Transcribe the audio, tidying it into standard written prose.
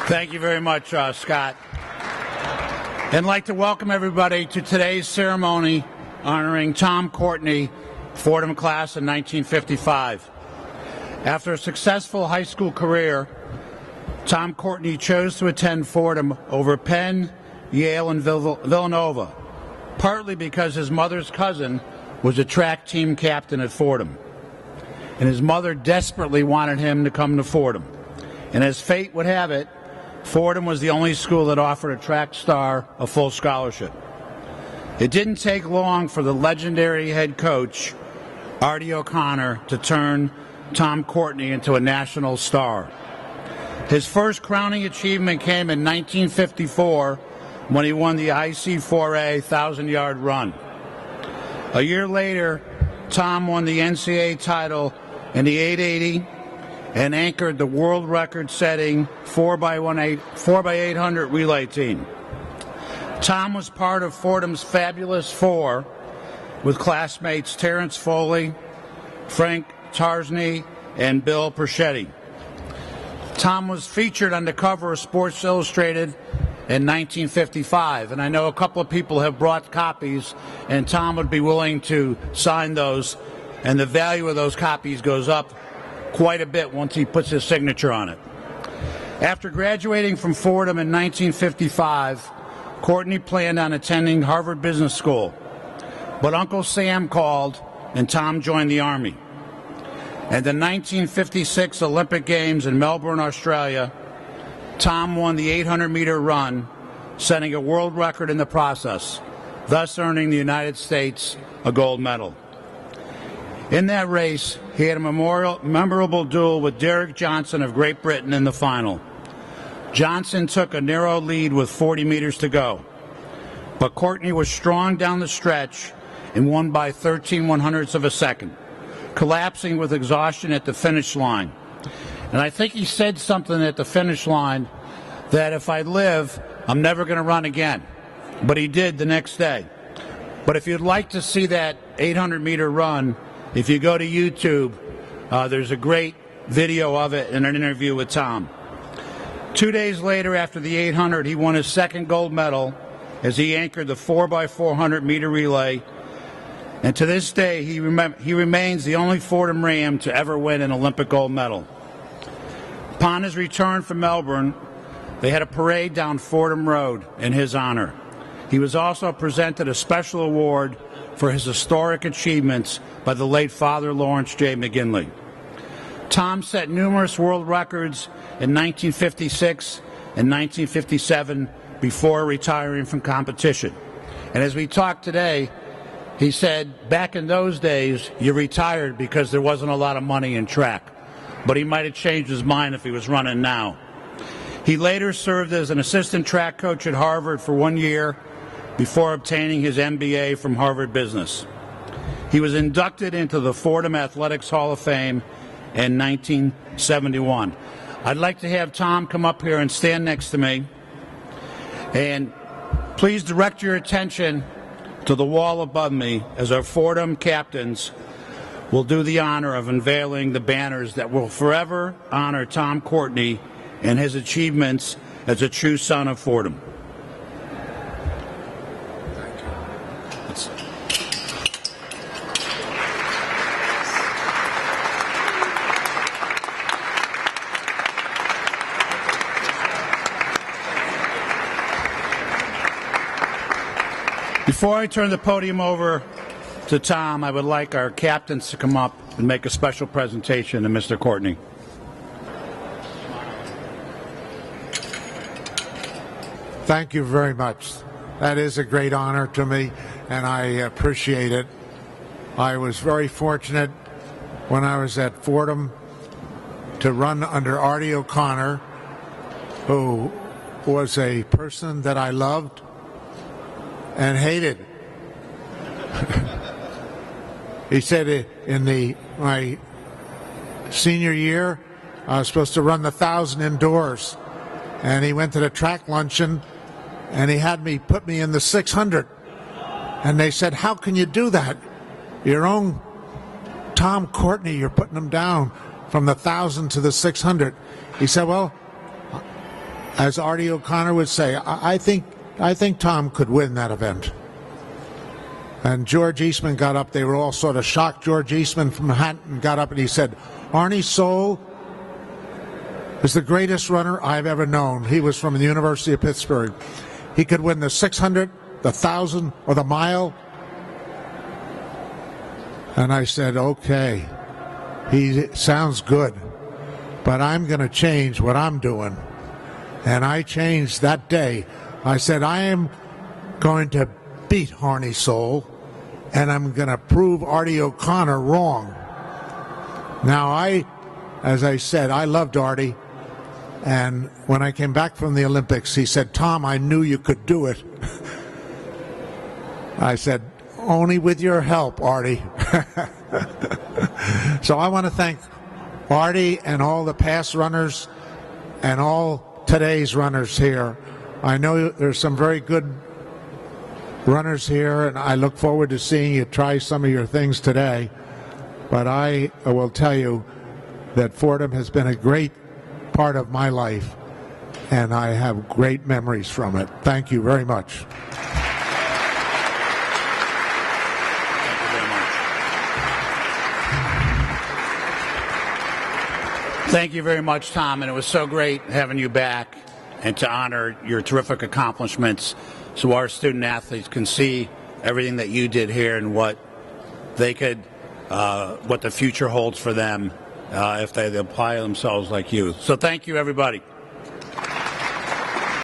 Thank you very much, Scott. And I'd like to welcome everybody to today's ceremony honoring Tom Courtney, Fordham class in 1955. After a successful high school career, Tom Courtney chose to attend Fordham over Penn, Yale, and Villanova, partly because his mother's cousin was a track team captain at Fordham, and his mother desperately wanted him to come to Fordham. And as fate would have it, Fordham was the only school that offered a track star a full scholarship. It didn't take long for the legendary head coach, Artie O'Connor, to turn Tom Courtney into a national star. His first crowning achievement came in 1954 when he won the IC4A 1,000-yard run. A year later, Tom won the NCAA title in the 880 and anchored the world record-setting 4x800 relay team. Tom was part of Fordham's Fabulous Four with classmates Terrence Foley, Frank Tarsney, and Bill Perschetti. Tom was featured on the cover of Sports Illustrated in 1955, and I know a couple of people have brought copies, and Tom would be willing to sign those, and the value of those copies goes up quite a bit once he puts his signature on it. After graduating from Fordham in 1955, Courtney planned on attending Harvard Business School, but Uncle Sam called and Tom joined the Army. At the 1956 Olympic Games in Melbourne, Australia, Tom won the 800-meter run, setting a world record in the process, thus earning the United States a gold medal. In that race, he had a memorable duel with Derek Johnson of Great Britain in the final. Johnson took a narrow lead with 40 meters to go, but Courtney was strong down the stretch and won by 13/100ths of a second, collapsing with exhaustion at the finish line. And I think he said something at the finish line that if I live, I'm never going to run again. But he did the next day. But if you'd like to see that 800-meter run, if you go to YouTube, there's a great video of it and an interview with Tom. 2 days later, after the 800, he won his second gold medal as he anchored the 4x400-meter relay. And to this day, he remains the only Fordham Ram to ever win an Olympic gold medal. Upon his return from Melbourne, they had a parade down Fordham Road in his honor. He was also presented a special award for his historic achievements by the late Father Lawrence J. McGinley. Tom set numerous world records in 1956 and 1957 before retiring from competition. And as we talk today, he said back in those days, you retired because there wasn't a lot of money in track. But he might have changed his mind if he was running now. He later served as an assistant track coach at Harvard for 1 year before obtaining his MBA from Harvard Business. He was inducted into the Fordham Athletics Hall of Fame in 1971. I'd like to have Tom come up here and stand next to me. And please direct your attention to the wall above me as our Fordham captains will do the honor of unveiling the banners that will forever honor Tom Courtney and his achievements as a true son of Fordham. Before I turn the podium over to Tom, I would like our captains to come up and make a special presentation to Mr. Courtney. Thank you very much. That is a great honor to me, and I appreciate it. I was very fortunate when I was at Fordham to run under Artie O'Connor, who was a person that I loved and hated. He said in my senior year, I was supposed to run the 1,000 indoors, and he went to the track luncheon, and he had me put me in the 600. And they said, "How can you do that? Your own Tom Courtney, you're putting him down from the 1,000 to the 600." He said, "Well, as Artie O'Connor would say, I think Tom could win that event. And George Eastman got up. They were all sort of shocked. George Eastman from Manhattan got up and he said, Arnie Soule is the greatest runner I've ever known. He was from the University of Pittsburgh. He could win the 600, the 1,000, or the mile. And I said, okay, he sounds good, but I'm going to change what I'm doing. And I changed that day. I said, I am going to beat Arnie Soule, and I'm going to prove Artie O'Connor wrong. Now, as I said, I loved Artie. And when I came back from the Olympics, he said, Tom, I knew you could do it. I said, only with your help, Artie. So I want to thank Artie and all the past runners and all today's runners here. I know there's some very good runners here, and I look forward to seeing you try some of your things today. But I will tell you that Fordham has been a great part of my life, and I have great memories from it. Thank you very much. Thank you very much, Tom, and it was so great having you back and to honor your terrific accomplishments so our student athletes can see everything that you did here and what they could, what the future holds for them if they apply themselves like you. So thank you, everybody.